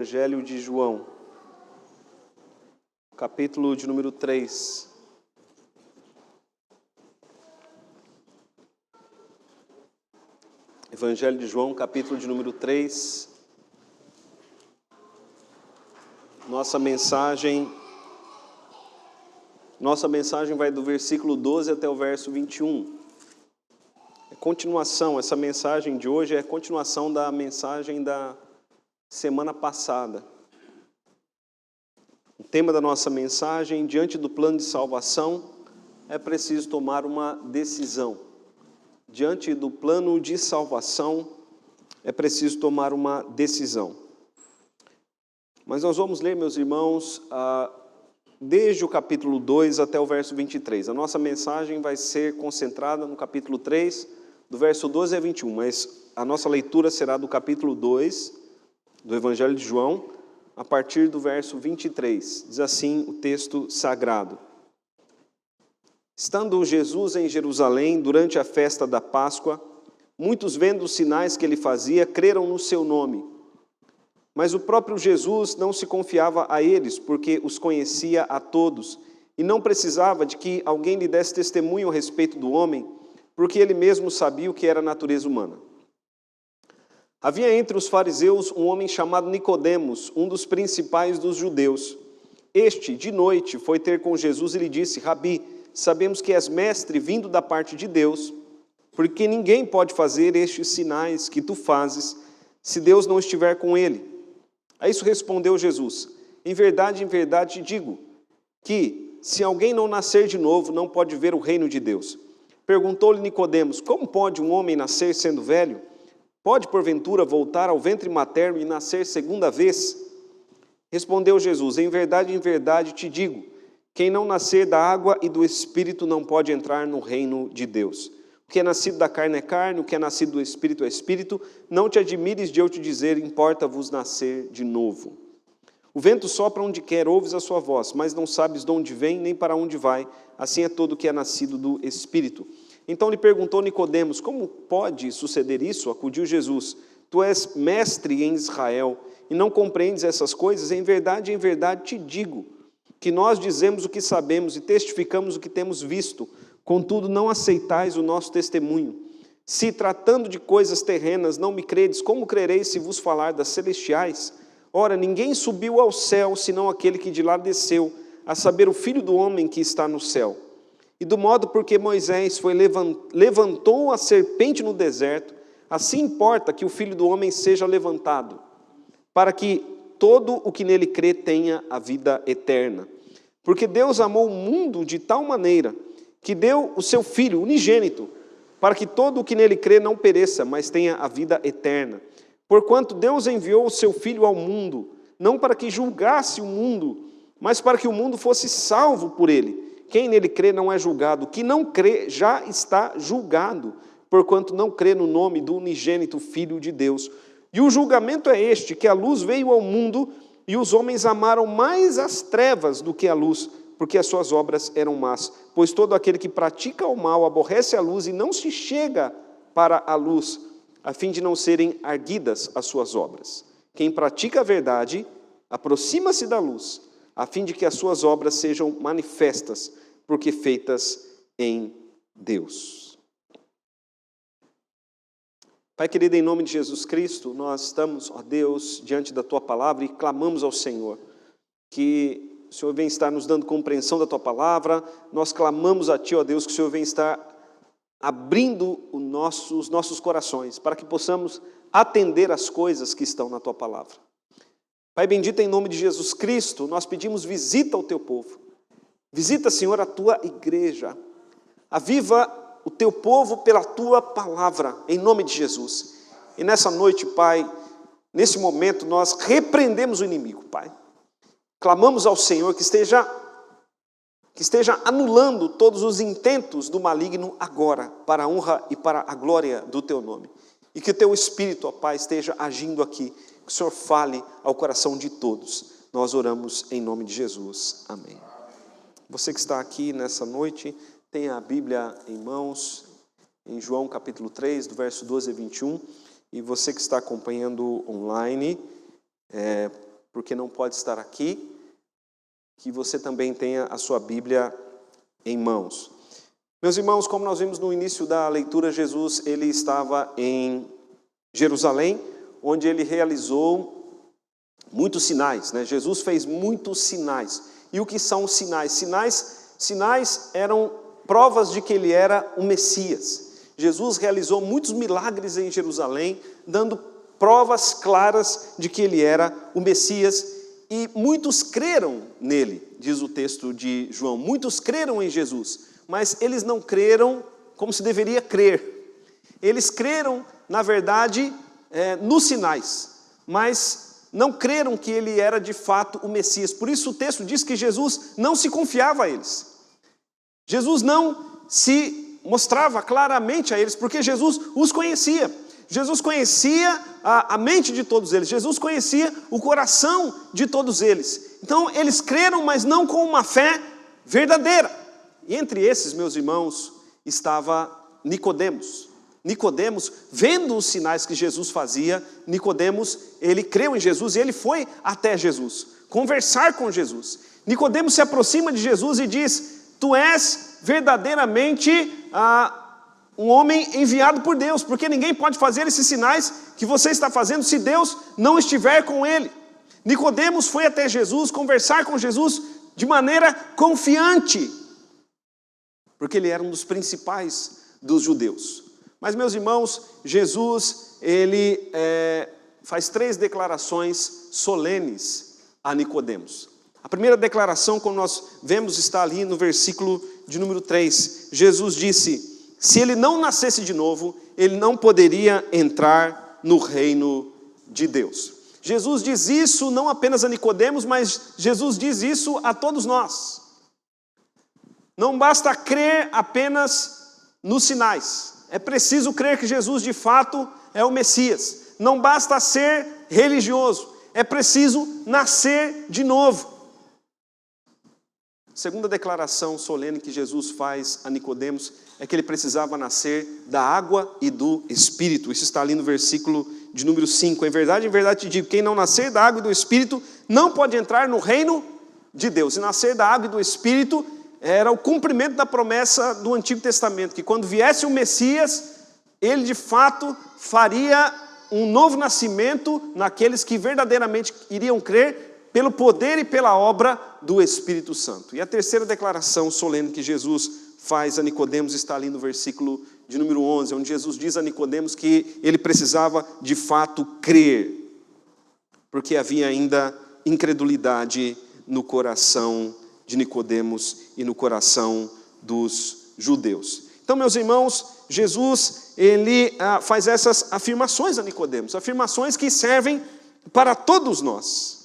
Evangelho de João, capítulo de número 3. Evangelho de João, capítulo de número 3. Nossa mensagem vai do versículo 12 até o verso 21. É continuação, essa mensagem de hoje é continuação da mensagem da semana passada. O tema da nossa mensagem: diante do plano de salvação, é preciso tomar uma decisão. Diante do plano de salvação, é preciso tomar uma decisão. Mas nós vamos ler, meus irmãos, desde o capítulo 2 até o verso 23. A nossa mensagem vai ser concentrada no capítulo 3, do verso 12 a 21, mas a nossa leitura será do capítulo 2, do Evangelho de João, a partir do verso 23. Diz assim o texto sagrado: Estando Jesus em Jerusalém durante a festa da Páscoa, muitos, vendo os sinais que ele fazia, creram no seu nome. Mas o próprio Jesus não se confiava a eles, porque os conhecia a todos, e não precisava de que alguém lhe desse testemunho a respeito do homem, porque ele mesmo sabia o que era a natureza humana. Havia entre os fariseus um homem chamado Nicodemos, um dos principais dos judeus. Este, de noite, foi ter com Jesus e lhe disse: Rabi, sabemos que és mestre vindo da parte de Deus, porque ninguém pode fazer estes sinais que tu fazes, se Deus não estiver com ele. A isso respondeu Jesus: em verdade te digo, que se alguém não nascer de novo, não pode ver o reino de Deus. Perguntou-lhe Nicodemos: como pode um homem nascer sendo velho? Pode, porventura, voltar ao ventre materno e nascer segunda vez? Respondeu Jesus: em verdade te digo, quem não nascer da água e do Espírito não pode entrar no reino de Deus. O que é nascido da carne é carne, o que é nascido do Espírito é Espírito. Não te admires de eu te dizer: importa-vos nascer de novo. O vento sopra onde quer, ouves a sua voz, mas não sabes de onde vem nem para onde vai. Assim é todo o que é nascido do Espírito. Então lhe perguntou Nicodemos: como pode suceder isso? Acudiu Jesus: tu és mestre em Israel e não compreendes essas coisas? Em verdade te digo, que nós dizemos o que sabemos e testificamos o que temos visto, contudo não aceitais o nosso testemunho. Se, tratando de coisas terrenas, não me credes, como crereis se vos falar das celestiais? Ora, ninguém subiu ao céu, senão aquele que de lá desceu, a saber, o Filho do homem que está no céu. E do modo porque Moisés levantou a serpente no deserto, assim importa que o Filho do homem seja levantado, para que todo o que nele crê tenha a vida eterna. Porque Deus amou o mundo de tal maneira que deu o seu Filho unigênito, para que todo o que nele crê não pereça, mas tenha a vida eterna. Porquanto Deus enviou o seu Filho ao mundo, não para que julgasse o mundo, mas para que o mundo fosse salvo por ele. Quem nele crê não é julgado, que não crê já está julgado, porquanto não crê no nome do unigênito Filho de Deus. E o julgamento é este, que a luz veio ao mundo, e os homens amaram mais as trevas do que a luz, porque as suas obras eram más. Pois todo aquele que pratica o mal aborrece a luz e não se chega para a luz, a fim de não serem arguidas as suas obras. Quem pratica a verdade aproxima-se da luz, a fim de que as suas obras sejam manifestas, porque feitas em Deus. Pai querido, em nome de Jesus Cristo, nós estamos, ó Deus, diante da Tua palavra e clamamos ao Senhor, que o Senhor venha estar nos dando compreensão da Tua palavra. Nós clamamos a Ti, ó Deus, que o Senhor venha estar abrindo os nossos corações, para que possamos atender as coisas que estão na Tua palavra. Pai bendito, em nome de Jesus Cristo, nós pedimos visita ao Teu povo. Visita, Senhor, a Tua igreja. Aviva o Teu povo pela Tua palavra, em nome de Jesus. E nessa noite, Pai, nesse momento, nós repreendemos o inimigo, Pai. Clamamos ao Senhor que esteja anulando todos os intentos do maligno agora, para a honra e para a glória do Teu nome. E que o Teu Espírito, ó Pai, esteja agindo aqui. Que o Senhor fale ao coração de todos. Nós oramos em nome de Jesus. Amém. Você que está aqui nessa noite, tenha a Bíblia em mãos, em João capítulo 3, do verso 12 a 21. E você que está acompanhando online, porque não pode estar aqui, que você também tenha a sua Bíblia em mãos. Meus irmãos, como nós vimos no início da leitura, Jesus ele estava em Jerusalém, onde ele realizou muitos sinais, né? Jesus fez muitos sinais. E o que são os sinais? Sinais eram provas de que ele era o Messias. Jesus realizou muitos milagres em Jerusalém, dando provas claras de que ele era o Messias, e muitos creram nele, diz o texto de João. Muitos creram em Jesus, mas eles não creram como se deveria crer. Eles creram, na verdade, nos sinais, mas não creram que ele era de fato o Messias. Por isso o texto diz que Jesus não se confiava a eles. Jesus não se mostrava claramente a eles, porque Jesus os conhecia. Jesus conhecia a mente de todos eles. Jesus conhecia o coração de todos eles. Então eles creram, mas não com uma fé verdadeira. E entre esses, meus irmãos, estava Nicodemos. Nicodemos, vendo os sinais que Jesus fazia, Nicodemos, ele creu em Jesus e ele foi até Jesus, conversar com Jesus. Nicodemos se aproxima de Jesus e diz: tu és verdadeiramente um homem enviado por Deus, porque ninguém pode fazer esses sinais que você está fazendo se Deus não estiver com ele. Nicodemos foi até Jesus, conversar com Jesus de maneira confiante, porque ele era um dos principais dos judeus. Mas, meus irmãos, Jesus, ele faz 3 declarações solenes a Nicodemos. A primeira declaração, como nós vemos, está ali no versículo de número 3. Jesus disse: se ele não nascesse de novo, ele não poderia entrar no reino de Deus. Jesus diz isso não apenas a Nicodemos, mas Jesus diz isso a todos nós. Não basta crer apenas nos sinais. É preciso crer que Jesus de fato é o Messias. Não basta ser religioso. É preciso nascer de novo. Segunda declaração solene que Jesus faz a Nicodemos é que ele precisava nascer da água e do Espírito. Isso está ali no versículo de número 5. Em verdade te digo, quem não nascer da água e do Espírito não pode entrar no reino de Deus. E nascer da água e do Espírito era o cumprimento da promessa do Antigo Testamento, que quando viesse o Messias, ele de fato faria um novo nascimento naqueles que verdadeiramente iriam crer pelo poder e pela obra do Espírito Santo. E a terceira declaração solene que Jesus faz a Nicodemos está ali no versículo de número 11, onde Jesus diz a Nicodemos que ele precisava de fato crer, porque havia ainda incredulidade no coração de Nicodemos e no coração dos judeus. Então, meus irmãos, Jesus ele faz essas afirmações a Nicodemos, afirmações que servem para todos nós.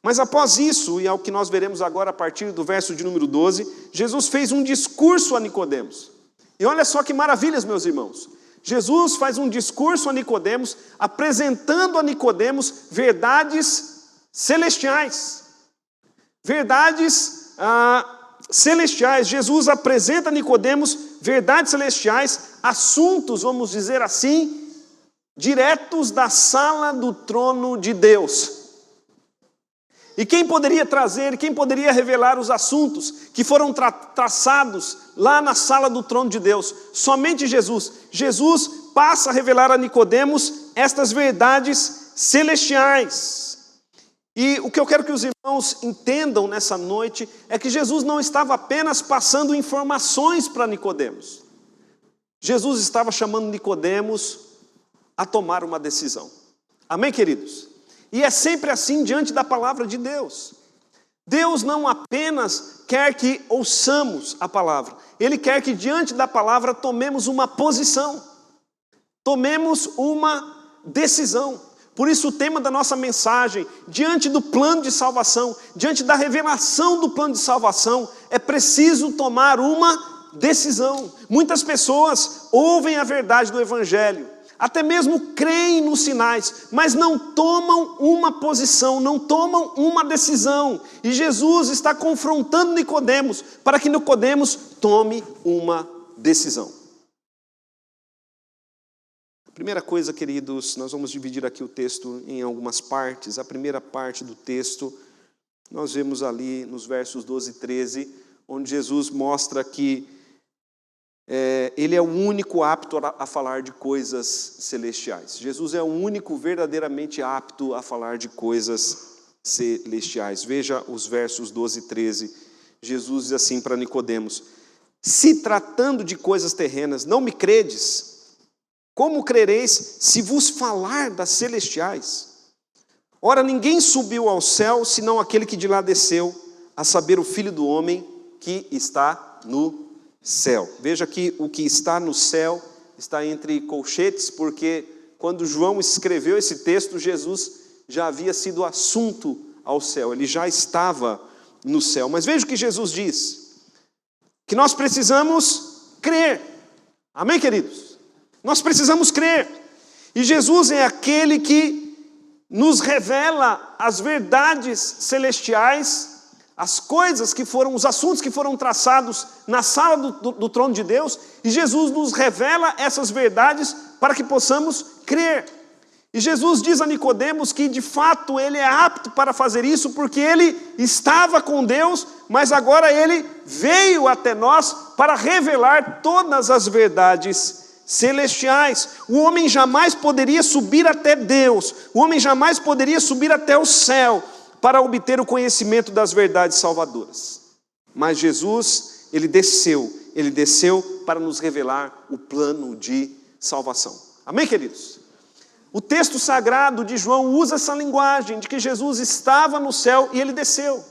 Mas após isso, e é o que nós veremos agora a partir do verso de número 12, Jesus fez um discurso a Nicodemos. E olha só que maravilhas, meus irmãos. Jesus faz um discurso a Nicodemos, apresentando a Nicodemos verdades celestiais. Verdades celestiais. Jesus apresenta a Nicodemos verdades celestiais, assuntos, vamos dizer assim, diretos da sala do trono de Deus. E quem poderia trazer, quem poderia revelar os assuntos que foram traçados lá na sala do trono de Deus? Somente Jesus. Jesus passa a revelar a Nicodemos estas verdades celestiais. E o que eu quero que os irmãos entendam nessa noite é que Jesus não estava apenas passando informações para Nicodemos. Jesus estava chamando Nicodemos a tomar uma decisão. Amém, queridos? E é sempre assim diante da palavra de Deus. Deus não apenas quer que ouçamos a palavra, Ele quer que diante da palavra tomemos uma posição, tomemos uma decisão. Por isso o tema da nossa mensagem, diante do plano de salvação, diante da revelação do plano de salvação, é preciso tomar uma decisão. Muitas pessoas ouvem a verdade do Evangelho, até mesmo creem nos sinais, mas não tomam uma posição, não tomam uma decisão. E Jesus está confrontando Nicodemos, para que Nicodemos tome uma decisão. Primeira coisa, queridos, nós vamos dividir aqui o texto em algumas partes. A primeira parte do texto, nós vemos ali nos versos 12 e 13, onde Jesus mostra que Ele é o único apto a falar de coisas celestiais. Jesus é o único verdadeiramente apto a falar de coisas celestiais. Veja os versos 12 e 13. Jesus diz assim para Nicodemos: se tratando de coisas terrenas, não me credes, como crereis se vos falar das celestiais? Ora, ninguém subiu ao céu, senão aquele que de lá desceu, a saber, o Filho do Homem que está no céu. Veja que o que está no céu está entre colchetes, porque quando João escreveu esse texto, Jesus já havia sido assunto ao céu, ele já estava no céu. Mas veja o que Jesus diz, que nós precisamos crer. Amém, queridos? Nós precisamos crer. E Jesus é aquele que nos revela as verdades celestiais, as coisas que foram, os assuntos que foram traçados na sala do trono de Deus, e Jesus nos revela essas verdades para que possamos crer. E Jesus diz a Nicodemos que de fato ele é apto para fazer isso, porque ele estava com Deus, mas agora ele veio até nós para revelar todas as verdades celestiais. O homem jamais poderia subir até Deus, o homem jamais poderia subir até o céu para obter o conhecimento das verdades salvadoras. Mas Jesus, ele desceu para nos revelar o plano de salvação. Amém, queridos? O texto sagrado de João usa essa linguagem de que Jesus estava no céu e ele desceu.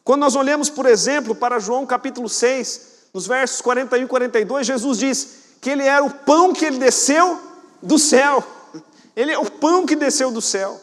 Quando nós olhamos, por exemplo, para João capítulo 6, nos versos 41 e 42, Jesus diz que ele era o pão que ele desceu do céu. Ele é o pão que desceu do céu.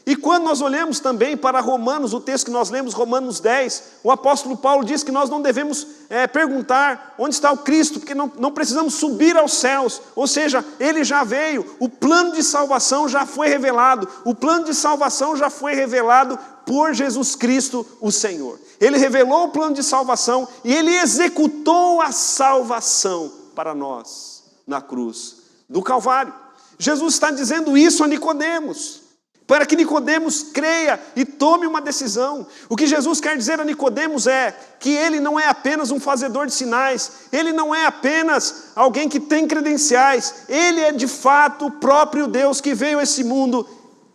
E quando nós olhamos também para Romanos, o texto que nós lemos, Romanos 10, o apóstolo Paulo diz que nós não devemos perguntar onde está o Cristo, porque não precisamos subir aos céus. Ou seja, ele já veio, o plano de salvação já foi revelado. O plano de salvação já foi revelado por Jesus Cristo, o Senhor. Ele revelou o plano de salvação e ele executou a salvação para nós na cruz do Calvário. Jesus está dizendo isso a Nicodemos, para que Nicodemos creia e tome uma decisão. O que Jesus quer dizer a Nicodemos é que ele não é apenas um fazedor de sinais, ele não é apenas alguém que tem credenciais, ele é de fato o próprio Deus que veio a esse mundo,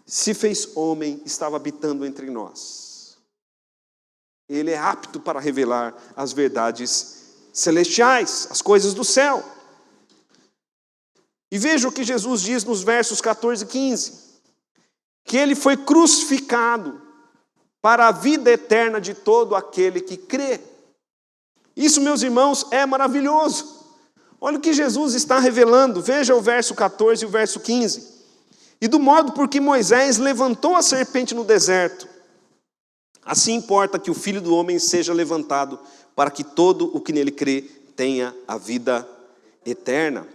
se fez homem, estava habitando entre nós. Ele é apto para revelar as verdades celestiais, as coisas do céu. E veja o que Jesus diz nos versos 14 e 15. Que ele foi crucificado para a vida eterna de todo aquele que crê. Isso, meus irmãos, é maravilhoso. Olha o que Jesus está revelando. Veja o verso 14 e o verso 15. E do modo por que Moisés levantou a serpente no deserto, assim importa que o Filho do Homem seja levantado, para que todo o que nele crê tenha a vida eterna.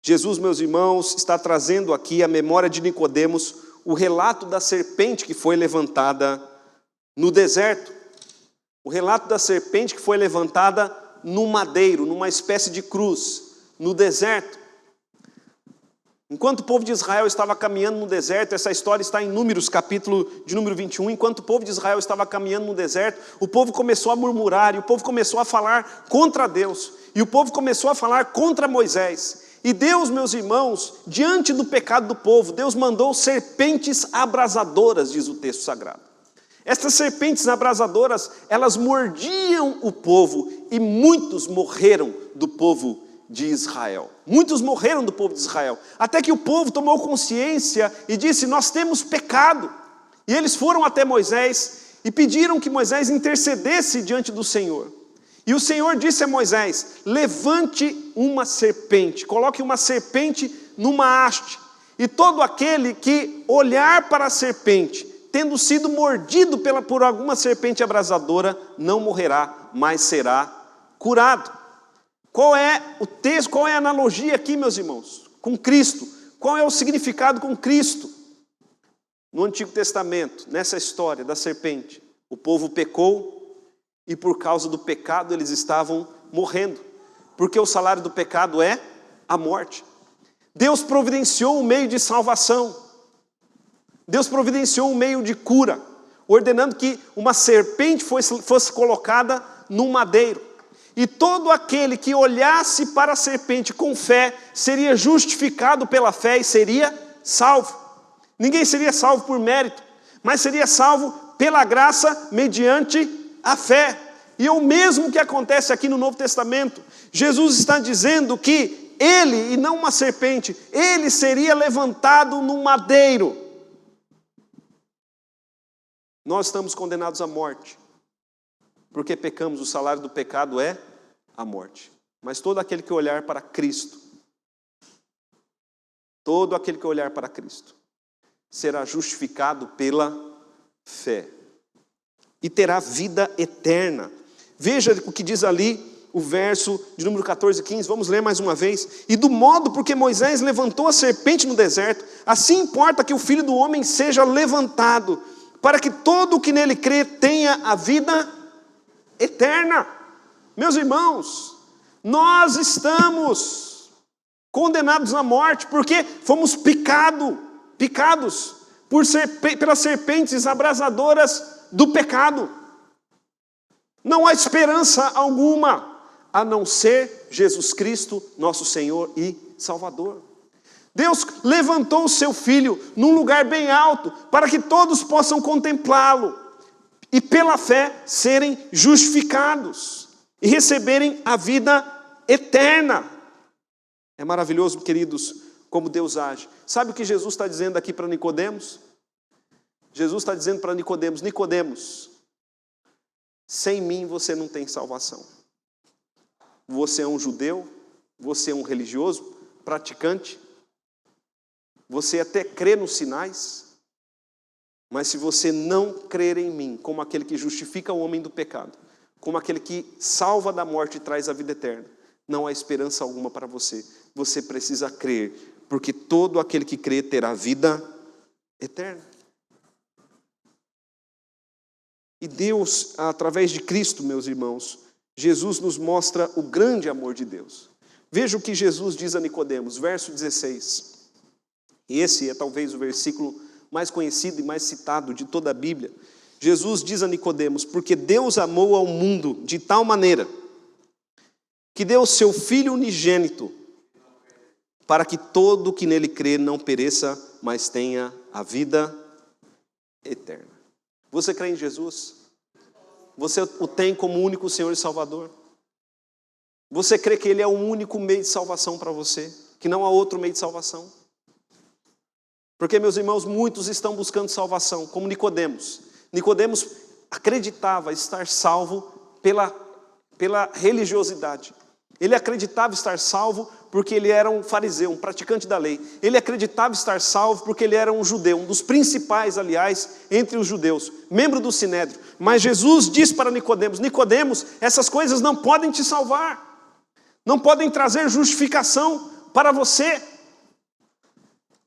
Jesus, meus irmãos, está trazendo aqui à memória de Nicodemos o relato da serpente que foi levantada no deserto. O relato da serpente que foi levantada no madeiro, numa espécie de cruz, no deserto. Enquanto o povo de Israel estava caminhando no deserto, essa história está em Números, capítulo de número 21, enquanto o povo de Israel estava caminhando no deserto, o povo começou a murmurar, e o povo começou a falar contra Deus, e o povo começou a falar contra Moisés. E Deus, meus irmãos, diante do pecado do povo, Deus mandou serpentes abrasadoras, diz o texto sagrado. Essas serpentes abrasadoras, elas mordiam o povo, e muitos morreram do povo de Israel. Muitos morreram do povo de Israel, até que o povo tomou consciência e disse: nós temos pecado. E eles foram até Moisés e pediram que Moisés intercedesse diante do Senhor. E o Senhor disse a Moisés: levante uma serpente, coloque uma serpente numa haste, e todo aquele que olhar para a serpente, tendo sido mordido por alguma serpente abrasadora, não morrerá, mas será curado. Qual é o texto, qual é a analogia aqui, meus irmãos? Com Cristo. Qual é o significado com Cristo? No Antigo Testamento, nessa história da serpente, o povo pecou e por causa do pecado eles estavam morrendo. Porque o salário do pecado é a morte. Deus providenciou um meio de salvação. Deus providenciou um meio de cura, ordenando que uma serpente fosse colocada num madeiro. E todo aquele que olhasse para a serpente com fé seria justificado pela fé e seria salvo. Ninguém seria salvo por mérito, mas seria salvo pela graça mediante a fé. E é o mesmo que acontece aqui no Novo Testamento. Jesus está dizendo que ele, e não uma serpente, ele seria levantado no madeiro. Nós estamos condenados à morte, porque pecamos, o salário do pecado é a morte. Mas todo aquele que olhar para Cristo, todo aquele que olhar para Cristo, será justificado pela fé e terá vida eterna. Veja o que diz ali o verso de número 14 e 15, vamos ler mais uma vez. E do modo porque Moisés levantou a serpente no deserto, assim importa que o Filho do Homem seja levantado, para que todo o que nele crê tenha a vida eterna. Meus irmãos, nós estamos condenados à morte, porque fomos picados pelas serpentes abrasadoras do pecado. Não há esperança alguma, a não ser Jesus Cristo, nosso Senhor e Salvador. Deus levantou o seu Filho num lugar bem alto, para que todos possam contemplá-lo, e pela fé serem justificados, e receberem a vida eterna. É maravilhoso, queridos, como Deus age. Sabe o que Jesus está dizendo aqui para Nicodemos? Jesus está dizendo para Nicodemos: Nicodemos, sem mim você não tem salvação. Você é um judeu, você é um religioso, praticante, você até crê nos sinais, mas se você não crer em mim, como aquele que justifica o homem do pecado, como aquele que salva da morte e traz a vida eterna, não há esperança alguma para você. Você precisa crer, porque todo aquele que crê terá vida eterna. E Deus, através de Cristo, meus irmãos, Jesus nos mostra o grande amor de Deus. Veja o que Jesus diz a Nicodemos, verso 16. E esse é talvez o versículo mais conhecido e mais citado de toda a Bíblia. Jesus diz a Nicodemos: porque Deus amou ao mundo de tal maneira que deu o seu Filho unigênito, para que todo que nele crê não pereça, mas tenha a vida eterna. Você crê em Jesus? Você o tem como único Senhor e Salvador? Você crê que Ele é o único meio de salvação para você? Que não há outro meio de salvação? Porque, meus irmãos, muitos estão buscando salvação, como Nicodemos. Nicodemos acreditava estar salvo pela religiosidade. Ele acreditava estar salvo porque ele era um fariseu, um praticante da lei. Ele acreditava estar salvo porque ele era um judeu, um dos principais, aliás, entre os judeus, membro do Sinédrio. Mas Jesus diz para Nicodemos: Nicodemos, essas coisas não podem te salvar, não podem trazer justificação para você.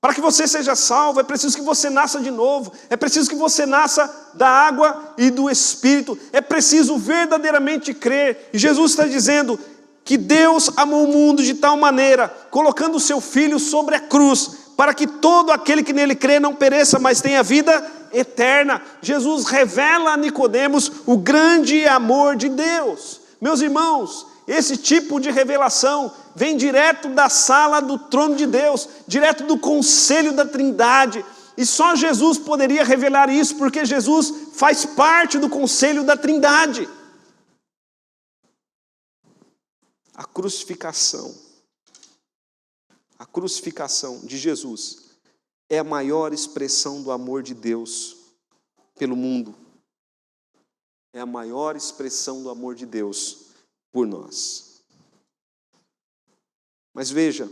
Para que você seja salvo, é preciso que você nasça de novo, é preciso que você nasça da água e do Espírito, é preciso verdadeiramente crer. E Jesus está dizendo que Deus amou o mundo de tal maneira, colocando o seu Filho sobre a cruz, para que todo aquele que nele crê não pereça, mas tenha vida eterna. Jesus revela a Nicodemos o grande amor de Deus. Meus irmãos, esse tipo de revelação vem direto da sala do trono de Deus, direto do conselho da Trindade. E só Jesus poderia revelar isso, porque Jesus faz parte do conselho da Trindade. A crucificação de Jesus é a maior expressão do amor de Deus pelo mundo. É a maior expressão do amor de Deus por nós. Mas veja,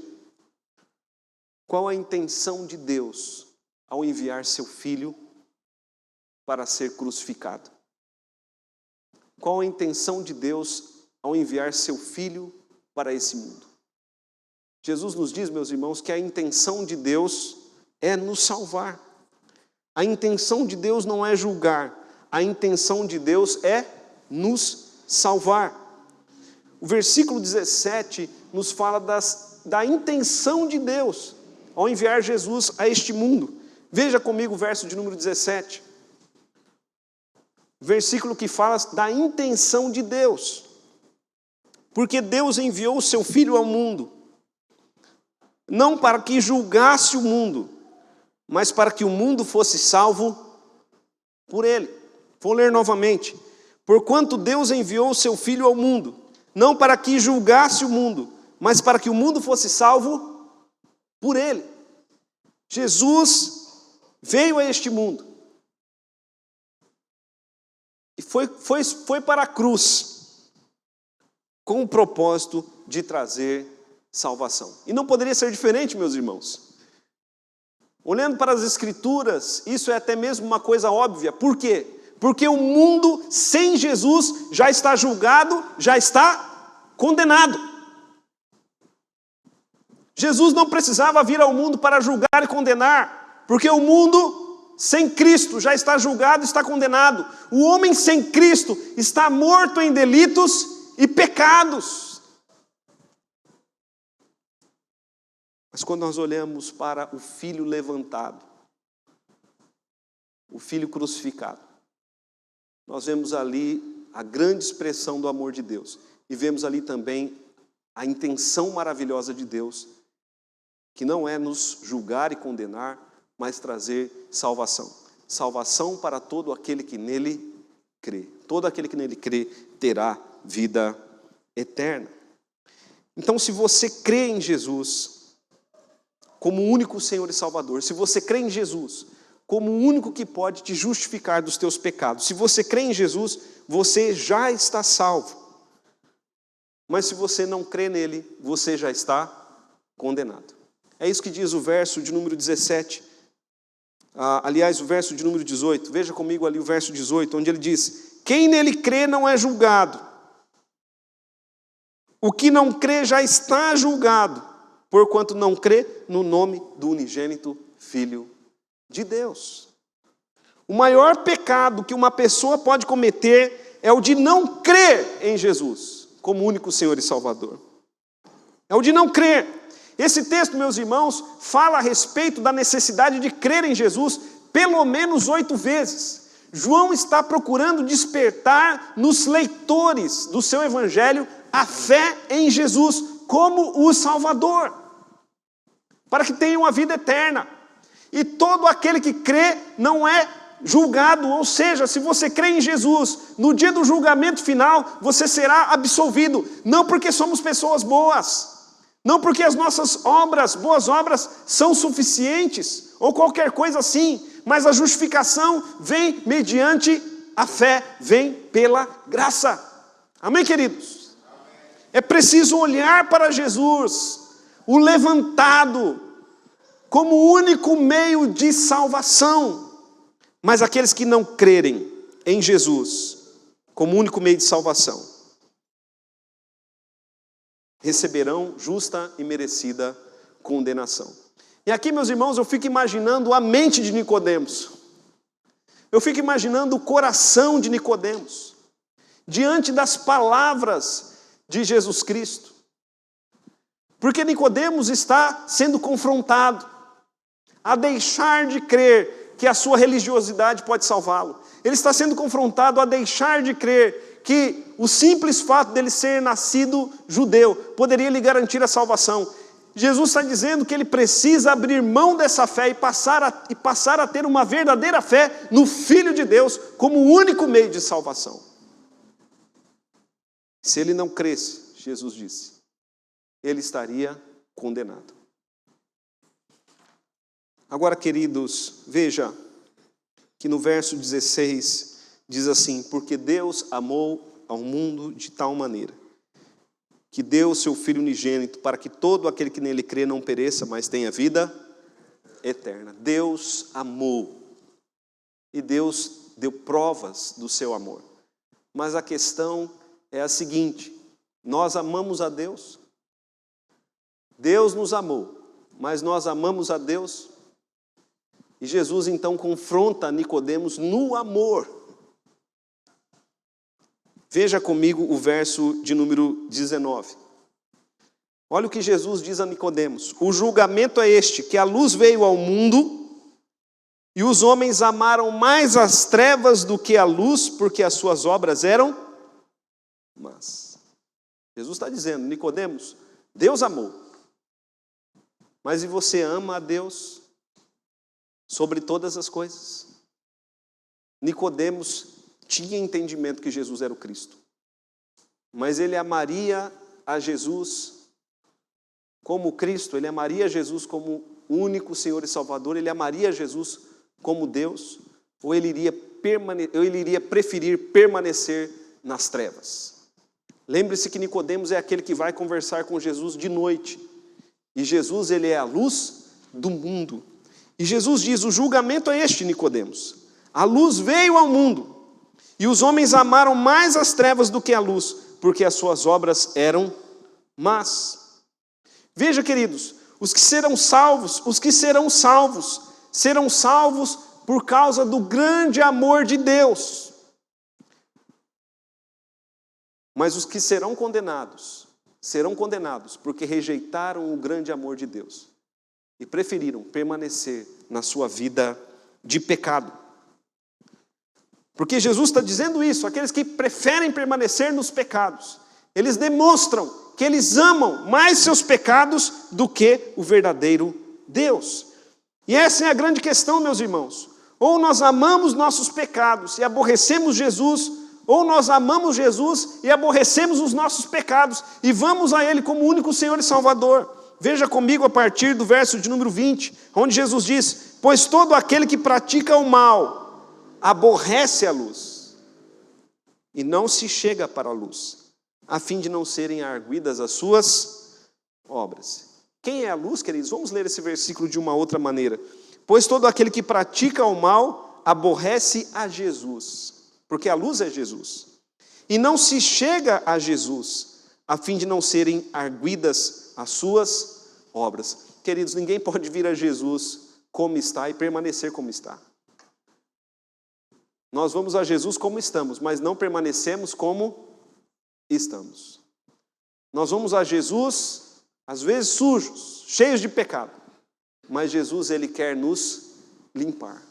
qual a intenção de Deus ao enviar seu Filho para ser crucificado? Qual a intenção de Deus ao enviar seu Filho para esse mundo? Jesus nos diz, meus irmãos, que a intenção de Deus é nos salvar. A intenção de Deus não é julgar, a intenção de Deus é nos salvar. O versículo 17 nos fala da intenção de Deus ao enviar Jesus a este mundo. Veja comigo o verso de número 17. Versículo que fala da intenção de Deus. Porque Deus enviou o seu Filho ao mundo, não para que julgasse o mundo, mas para que o mundo fosse salvo por ele. Vou ler novamente. Porquanto Deus enviou o seu Filho ao mundo, não para que julgasse o mundo, mas para que o mundo fosse salvo por ele. Jesus veio a este mundo e foi para a cruz com o propósito de trazer salvação. E não poderia ser diferente, meus irmãos. Olhando para as Escrituras, isso é até mesmo uma coisa óbvia. Por quê? Porque o mundo sem Jesus já está julgado, já está condenado. Jesus não precisava vir ao mundo para julgar e condenar, porque o mundo sem Cristo já está julgado, está condenado. O homem sem Cristo está morto em delitos e pecados. Mas quando nós olhamos para o Filho levantado, o Filho crucificado, nós vemos ali a grande expressão do amor de Deus. E vemos ali também a intenção maravilhosa de Deus, que não é nos julgar e condenar, mas trazer salvação. Salvação para todo aquele que nele crê. Todo aquele que nele crê terá vida eterna. Então, se você crê em Jesus como o único Senhor e Salvador, se você crê em Jesus como o único que pode te justificar dos teus pecados, se você crê em Jesus, você já está salvo. Mas se você não crê nele, você já está condenado. É isso que diz o verso de número 17. Aliás, o verso de número 18. Veja comigo ali o verso 18, onde ele diz: quem nele crê não é julgado. O que não crê já está julgado, porquanto não crê no nome do unigênito Filho de Deus. O maior pecado que uma pessoa pode cometer é o de não crer em Jesus como único Senhor e Salvador. É o de não crer. Esse texto, meus irmãos, fala a respeito da necessidade de crer em Jesus pelo menos 8 vezes. João está procurando despertar nos leitores do seu evangelho a fé em Jesus como o Salvador, para que tenham a vida eterna. E todo aquele que crê não é julgado, ou seja, se você crê em Jesus, no dia do julgamento final, você será absolvido, não porque somos pessoas boas, não porque as nossas obras, boas obras, são suficientes, ou qualquer coisa assim, mas a justificação vem mediante a fé, vem pela graça. Amém, queridos? É preciso olhar para Jesus, o levantado, como o único meio de salvação. Mas aqueles que não crerem em Jesus como único meio de salvação, receberão justa e merecida condenação. E aqui, meus irmãos, eu fico imaginando a mente de Nicodemos. Eu fico imaginando o coração de Nicodemos, diante das palavras de Jesus Cristo. Porque Nicodemos está sendo confrontado a deixar de crer que a sua religiosidade pode salvá-lo. Ele está sendo confrontado a deixar de crer que o simples fato dele ser nascido judeu poderia lhe garantir a salvação. Jesus está dizendo que ele precisa abrir mão dessa fé e passar a ter uma verdadeira fé no Filho de Deus como o único meio de salvação. Se ele não cresce, Jesus disse, ele estaria condenado. Agora, queridos, veja que no verso 16 diz assim: porque Deus amou ao mundo de tal maneira que deu o seu Filho unigênito para que todo aquele que nele crê não pereça, mas tenha vida eterna. Deus amou e Deus deu provas do seu amor. Mas a questão é a seguinte: nós amamos a Deus? Deus nos amou, mas nós amamos a Deus? E Jesus então confronta Nicodemos no amor. Veja comigo o verso de número 19. Olha o que Jesus diz a Nicodemos: o julgamento é este, que a luz veio ao mundo, e os homens amaram mais as trevas do que a luz, porque as suas obras eram más. Jesus está dizendo: Nicodemos, Deus amou, mas e você ama a Deus sobre todas as coisas? Nicodemos tinha entendimento que Jesus era o Cristo, mas ele amaria a Jesus como Cristo, ele amaria Jesus como único Senhor e Salvador, ele amaria Jesus como Deus, ou ele iria preferir permanecer nas trevas? Lembre-se que Nicodemos é aquele que vai conversar com Jesus de noite, e Jesus, ele é a luz do mundo. E Jesus diz: o julgamento é este, Nicodemos, a luz veio ao mundo, e os homens amaram mais as trevas do que a luz, porque as suas obras eram más. Veja, queridos, os que serão salvos serão salvos por causa do grande amor de Deus. Mas os que serão condenados porque rejeitaram o grande amor de Deus e preferiram permanecer na sua vida de pecado. Porque Jesus está dizendo isso: aqueles que preferem permanecer nos pecados, eles demonstram que eles amam mais seus pecados do que o verdadeiro Deus. E essa é a grande questão, meus irmãos. Ou nós amamos nossos pecados e aborrecemos Jesus, ou nós amamos Jesus e aborrecemos os nossos pecados e vamos a Ele como único Senhor e Salvador. Veja comigo a partir do verso de número 20, onde Jesus diz: pois todo aquele que pratica o mal aborrece a luz e não se chega para a luz, a fim de não serem arguidas as suas obras. Quem é a luz, queridos? Vamos ler esse versículo de uma outra maneira. Pois todo aquele que pratica o mal aborrece a Jesus, porque a luz é Jesus, e não se chega a Jesus, a fim de não serem arguidas as suas obras. Queridos, ninguém pode vir a Jesus como está e permanecer como está. Nós vamos a Jesus como estamos, mas não permanecemos como estamos. Nós vamos a Jesus, às vezes sujos, cheios de pecado, mas Jesus, ele quer nos limpar.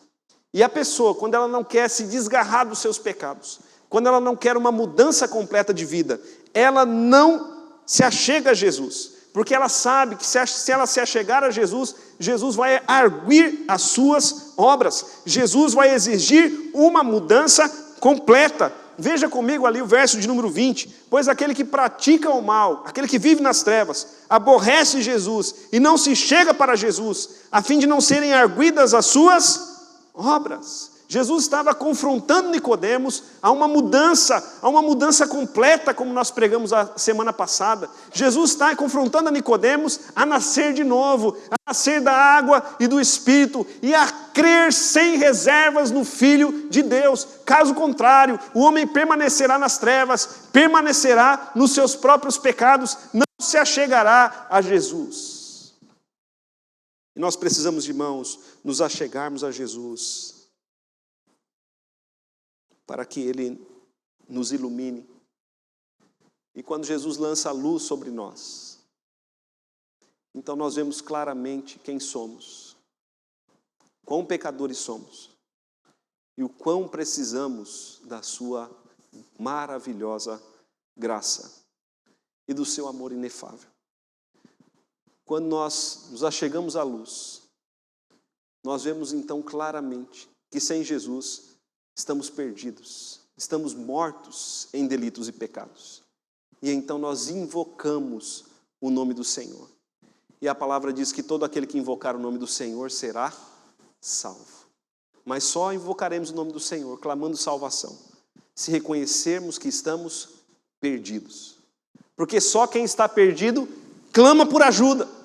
E a pessoa, quando ela não quer se desgarrar dos seus pecados, quando ela não quer uma mudança completa de vida, ela não se achega a Jesus, porque ela sabe que se ela se achegar a Jesus, Jesus vai arguir as suas obras, Jesus vai exigir uma mudança completa. Veja comigo ali o verso de número 20. Pois aquele que pratica o mal, aquele que vive nas trevas, aborrece Jesus e não se chega para Jesus, a fim de não serem arguidas as suas obras. Jesus estava confrontando Nicodemos a uma mudança completa, como nós pregamos a semana passada. Jesus está confrontando a Nicodemos a nascer de novo, a nascer da água e do Espírito, e a crer sem reservas no Filho de Deus. Caso contrário, o homem permanecerá nas trevas, permanecerá nos seus próprios pecados, não se achegará a Jesus. E nós precisamos, irmãos, nos achegarmos a Jesus, para que Ele nos ilumine. E quando Jesus lança a luz sobre nós, então nós vemos claramente quem somos, quão pecadores somos, e o quão precisamos da sua maravilhosa graça e do seu amor inefável. Quando nós nos achegamos à luz, nós vemos então claramente que sem Jesus estamos perdidos, estamos mortos em delitos e pecados. E então nós invocamos o nome do Senhor. E a palavra diz que todo aquele que invocar o nome do Senhor será salvo. Mas só invocaremos o nome do Senhor, clamando salvação, se reconhecermos que estamos perdidos. Porque só quem está perdido clama por ajuda.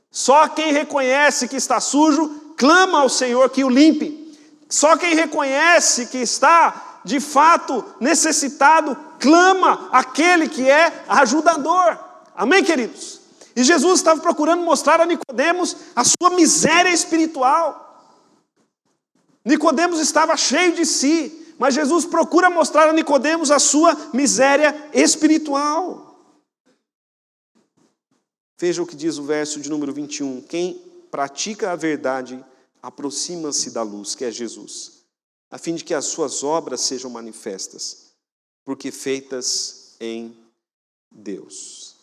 Só quem reconhece que está sujo clama ao Senhor que o limpe. Só quem reconhece que está, de fato, necessitado, clama àquele que é ajudador. Amém, queridos? E Jesus estava procurando mostrar a Nicodemos a sua miséria espiritual. Nicodemos estava cheio de si, mas Jesus procura mostrar a Nicodemos a sua miséria espiritual. Veja o que diz o verso de número 21. Quem pratica a verdade aproxima-se da luz, que é Jesus, a fim de que as suas obras sejam manifestas, porque feitas em Deus.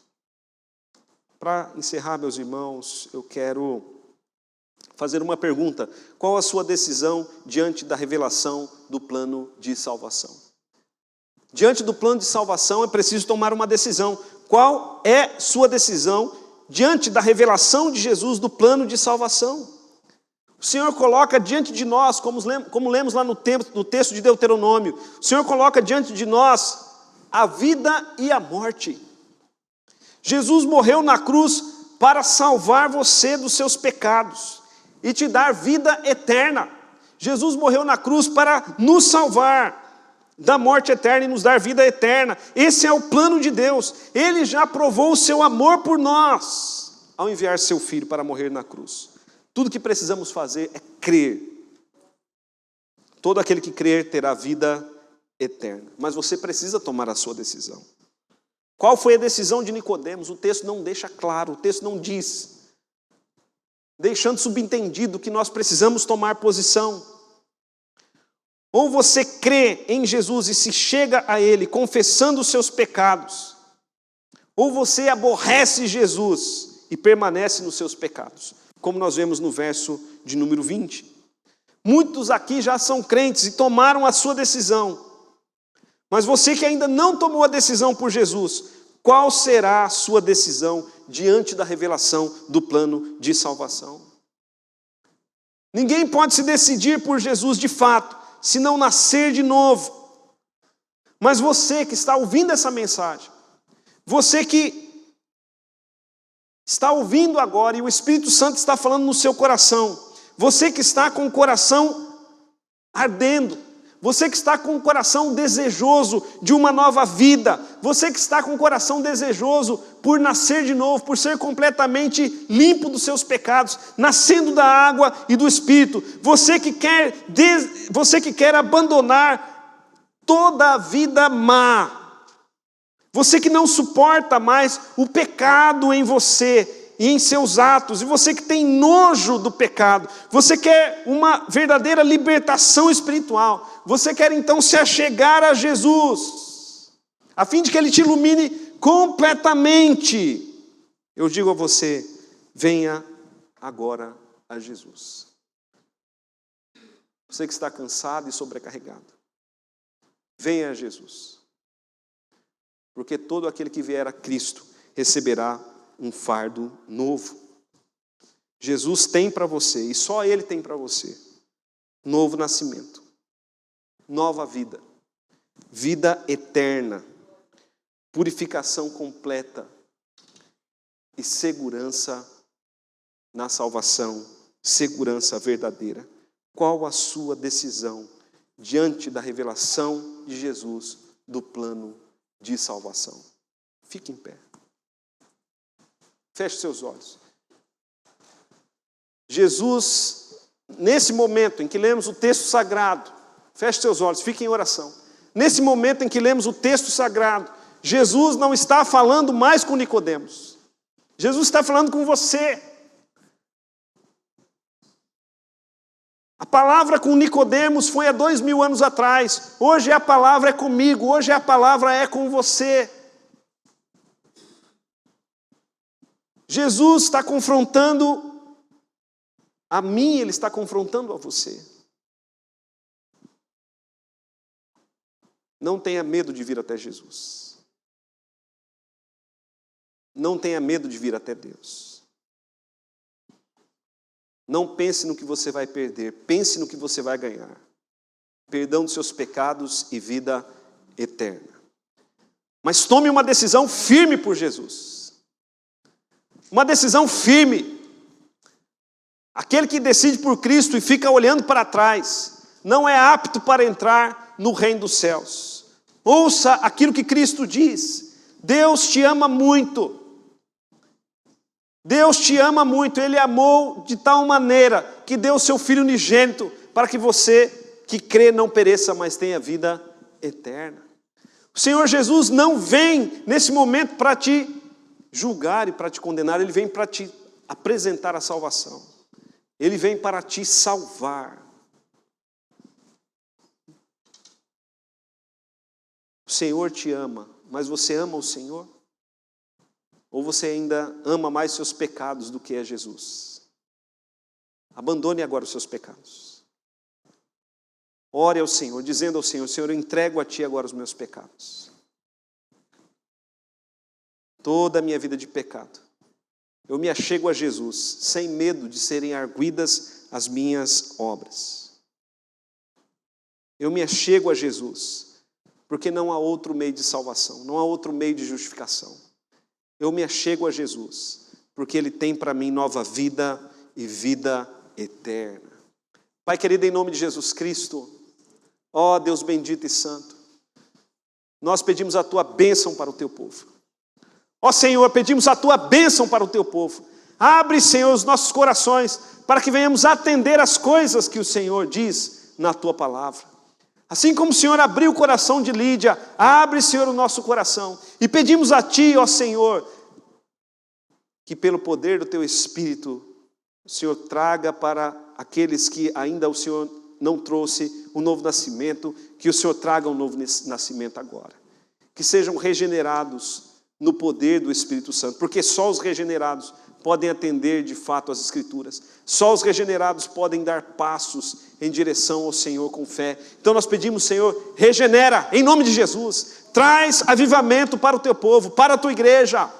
Para encerrar, meus irmãos, eu quero fazer uma pergunta. Qual a sua decisão diante da revelação do plano de salvação? Diante do plano de salvação é preciso tomar uma decisão. Qual é sua decisão diante da revelação de Jesus do plano de salvação? O Senhor coloca diante de nós, como lemos lá no texto de Deuteronômio, o Senhor coloca diante de nós a vida e a morte. Jesus morreu na cruz para salvar você dos seus pecados e te dar vida eterna. Jesus morreu na cruz para nos salvar da morte eterna e nos dar vida eterna. Esse é o plano de Deus. Ele já provou o seu amor por nós ao enviar seu Filho para morrer na cruz. Tudo que precisamos fazer é crer. Todo aquele que crer terá vida eterna. Mas você precisa tomar a sua decisão. Qual foi a decisão de Nicodemos? O texto não deixa claro, o texto não diz. Deixando subentendido que nós precisamos tomar posição. Ou você crê em Jesus e se chega a Ele confessando os seus pecados, ou você aborrece Jesus e permanece nos seus pecados, como nós vemos no verso de número 20. Muitos aqui já são crentes e tomaram a sua decisão, mas você que ainda não tomou a decisão por Jesus, qual será a sua decisão diante da revelação do plano de salvação? Ninguém pode se decidir por Jesus de fato, se não nascer de novo. Mas você que está ouvindo essa mensagem, você que está ouvindo agora e o Espírito Santo está falando no seu coração, você que está com o coração ardendo, você que está com o coração desejoso de uma nova vida, você que está com o coração desejoso por nascer de novo, por ser completamente limpo dos seus pecados, nascendo da água e do Espírito, você que quer abandonar toda a vida má, você que não suporta mais o pecado em você e em seus atos, e você que tem nojo do pecado, você quer uma verdadeira libertação espiritual, você quer então se achegar a Jesus, a fim de que Ele te ilumine completamente. Eu digo a você, venha agora a Jesus. Você que está cansado e sobrecarregado, venha a Jesus. Porque todo aquele que vier a Cristo receberá um fardo novo. Jesus tem para você, e só Ele tem para você, novo nascimento, nova vida, vida eterna, purificação completa e segurança na salvação, segurança verdadeira. Qual a sua decisão diante da revelação de Jesus do plano de salvação? Fique em pé. Feche seus olhos. Jesus, nesse momento em que lemos o texto sagrado, feche seus olhos, fique em oração. Nesse momento em que lemos o texto sagrado, Jesus não está falando mais com Nicodemos. Jesus está falando com você. A palavra com Nicodemos foi há 2000 anos atrás. Hoje a palavra é comigo, hoje a palavra é com você. Jesus está confrontando a mim, Ele está confrontando a você. Não tenha medo de vir até Jesus. Não tenha medo de vir até Deus. Não pense no que você vai perder, pense no que você vai ganhar. Perdão dos seus pecados e vida eterna. Mas tome uma decisão firme por Jesus. Uma decisão firme. Aquele que decide por Cristo e fica olhando para trás, não é apto para entrar no reino dos céus. Ouça aquilo que Cristo diz. Deus te ama muito. Deus te ama muito. Ele amou de tal maneira que deu o seu Filho unigênito para que você que crê não pereça, mas tenha vida eterna. O Senhor Jesus não vem nesse momento para te julgar e para te condenar, Ele vem para te apresentar a salvação. Ele vem para te salvar. O Senhor te ama, mas você ama o Senhor? Ou você ainda ama mais seus pecados do que é Jesus? Abandone agora os seus pecados. Ore ao Senhor, dizendo ao Senhor: Senhor, eu entrego a Ti agora os meus pecados. Toda a minha vida de pecado. Eu me achego a Jesus, sem medo de serem arguidas as minhas obras. Eu me achego a Jesus, porque não há outro meio de salvação, não há outro meio de justificação. Eu me achego a Jesus, porque Ele tem para mim nova vida e vida eterna. Pai querido, em nome de Jesus Cristo, ó Deus bendito e santo, nós pedimos a Tua bênção para o Teu povo. Ó Senhor, pedimos a Tua bênção para o Teu povo. Abre, Senhor, os nossos corações, para que venhamos atender as coisas que o Senhor diz na Tua palavra. Assim como o Senhor abriu o coração de Lídia, abre, Senhor, o nosso coração. E pedimos a Ti, ó Senhor, que pelo poder do Teu Espírito, o Senhor traga para aqueles que ainda o Senhor não trouxe um novo nascimento, que o Senhor traga um novo nascimento agora. Que sejam regenerados no poder do Espírito Santo, porque só os regenerados podem atender de fato às Escrituras. Só os regenerados podem dar passos em direção ao Senhor com fé. Então nós pedimos, Senhor, regenera, em nome de Jesus. Traz avivamento para o Teu povo, para a Tua igreja.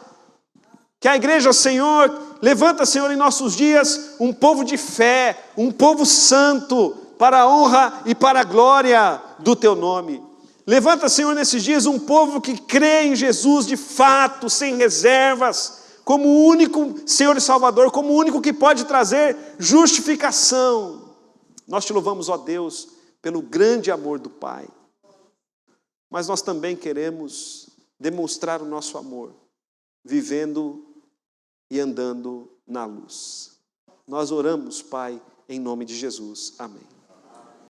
Que a igreja, Senhor, levanta, Senhor, em nossos dias um povo de fé, um povo santo, para a honra e para a glória do Teu nome. Levanta, Senhor, nesses dias um povo que crê em Jesus de fato, sem reservas, como o único Senhor e Salvador, como o único que pode trazer justificação. Nós Te louvamos, ó Deus, pelo grande amor do Pai. Mas nós também queremos demonstrar o nosso amor, vivendo e andando na luz. Nós oramos, Pai, em nome de Jesus. Amém.